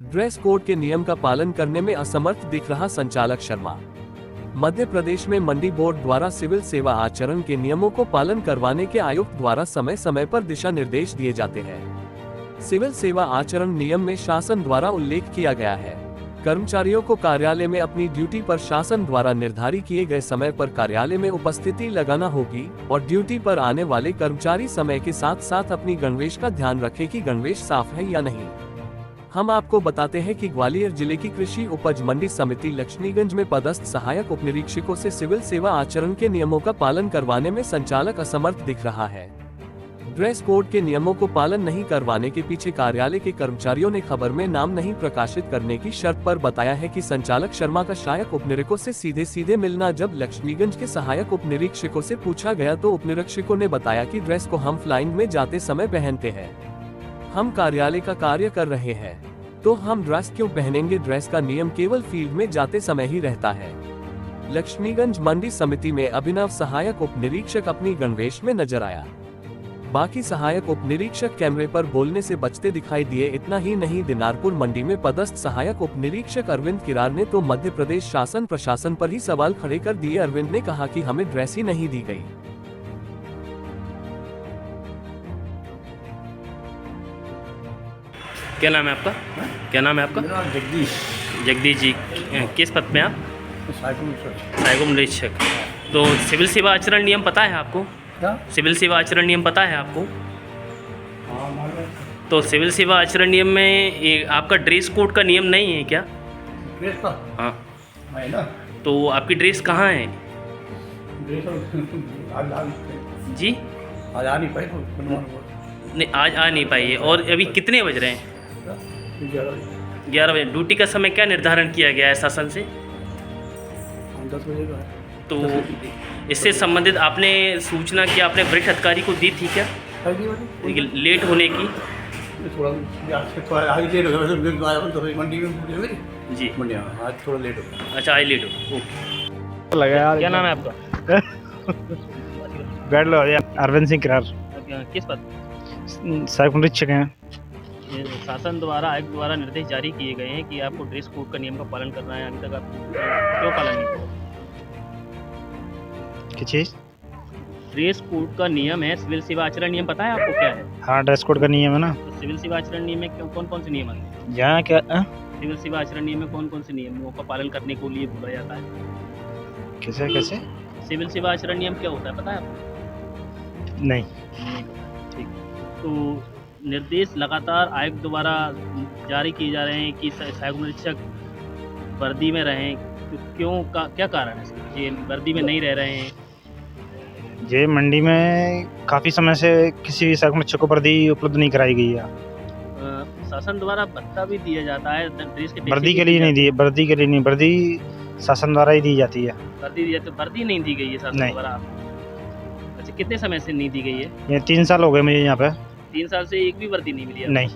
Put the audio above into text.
Dress code के नियम का पालन करने में असमर्थ दिख रहा संचालक शर्मा। मध्य प्रदेश में मंडी बोर्ड द्वारा सिविल सेवा आचरण के नियमों को पालन करवाने के आयुक्त द्वारा समय समय पर दिशा निर्देश दिए जाते हैं। सिविल सेवा आचरण नियम में शासन द्वारा उल्लेख किया गया है, कर्मचारियों को कार्यालय में अपनी ड्यूटी पर शासन द्वारा निर्धारित किए गए समय पर कार्यालय में उपस्थिति लगाना होगी और ड्यूटी पर आने वाले कर्मचारी समय के साथ साथ अपनी गणवेश का ध्यान रखें कि गणवेश साफ है या नहीं। हम आपको बताते हैं कि ग्वालियर जिले की कृषि उपज मंडी समिति लक्ष्मीगंज में पदस्थ सहायक उप निरीक्षकों से सिविल सेवा आचरण के नियमों का पालन करवाने में संचालक असमर्थ दिख रहा है। ड्रेस कोड के नियमों को पालन नहीं करवाने के पीछे कार्यालय के कर्मचारियों ने खबर में नाम नहीं प्रकाशित करने की शर्त पर बताया है कि संचालक शर्मा का सहायक उप निरीक्षकों से सीधे मिलना। जब लक्ष्मीगंज के सहायक उप निरीक्षकों से पूछा गया तो उप निरीक्षकों ने बताया कि ड्रेस को हम फ्लाइंग में जाते समय पहनते हैं, हम कार्यालय का कार्य कर रहे हैं तो हम ड्रेस क्यों पहनेंगे। ड्रेस का नियम केवल फील्ड में जाते समय ही रहता है। लक्ष्मीगंज मंडी समिति में अभिनव सहायक उप निरीक्षक अपनी गणवेश में नजर आया, बाकी सहायक उप निरीक्षक कैमरे पर बोलने से बचते दिखाई दिए। इतना ही नहीं, दिनारपुर मंडी में पदस्थ सहायक उप निरीक्षक अरविंद किरार ने तो मध्य प्रदेश शासन प्रशासन पर ही सवाल खड़े कर दिए। अरविंद ने कहा कि हमें ड्रेस ही नहीं दी गई। क्या नाम है आपका? क्या नाम है आपका? जगदीश। जगदीश जी, किस पद पे आप? सहायक निरीक्षक। तो सिविल सेवा आचरण नियम पता है आपको? क्या? सिविल सेवा आचरण नियम पता है आपको? हाँ, मालूम। तो सिविल सेवा आचरण नियम में ये आपका ड्रेस कोड का नियम नहीं है क्या? ड्रेस का हाँ, है ना। तो आपकी ड्रेस कहाँ है ड्रेस जी? आज आ नहीं पाए तो बनवाना हुआ। नहीं, आज आ नहीं पाई है। और अभी कितने बज रहे हैं? 11 बजे। ड्यूटी का समय क्या निर्धारण किया गया है शासन से? 10 बजे का है। तो इससे संबंधित आपने सूचना की आपने वरिष्ठ अधिकारी को दी थी क्या, लेट होने की? थोड़ा आज लेट हो गया, मंडी में जी, मंडी आज थोड़ा लेट हो गया। अच्छा, आज लेट हो। ओके, लगा यार। क्या नाम है आपका? बैठ लो यार। अरविंद सिंह किरार, किस पद? सहायक निरीक्षक हैं। ये शासन द्वारा आयुक्त द्वारा निर्देश जारी किए गए हैं कि आपको ड्रेस कोड का नियम का पालन करना है। अभी तक आप क्यों पालन नहीं किया? क्या चीज़? ड्रेस कोड का नियम है, सिविल सेवा आचरण नियम पता है आपको क्या है? हाँ, ड्रेस कोड का नियम है ना। तो सिविल सेवा आचरण नियम में कौन कौन से नियम आते हैं? यहाँ क्या सिविल सेवा आचरण नियम में कौन कौन से नियमों का पालन करने को लिए बोला जाता है? कैसे कैसे? सिविल सेवा आचरण नियम क्या होता है पता है आपको? नहीं। नहीं पता। ठीक, तो निर्देश लगातार आयुक्त द्वारा जारी किए जा रहे हैं कि सहायक निरीक्षक वर्दी में रहें। तो क्या कारण है इसके? ये वर्दी में नहीं रह रहे हैं? ये मंडी में काफ़ी समय से किसी सहायक निरीक्षक को वर्दी उपलब्ध नहीं कराई गई है। शासन द्वारा भत्ता भी दिया जाता है, ड्रेस के वर्दी के लिए नहीं दी, वर्दी के लिए नहीं, वर्दी शासन द्वारा ही दी जाती है। वर्दी दी जाती है, वर्दी नहीं दी गई है शासन नहीं। द्वारा। अच्छा, कितने समय से नहीं दी गई है? ये 3 साल हो गए मुझे यहाँ पे। 3 साल से एक भी वर्दी नहीं मिली है? नहीं।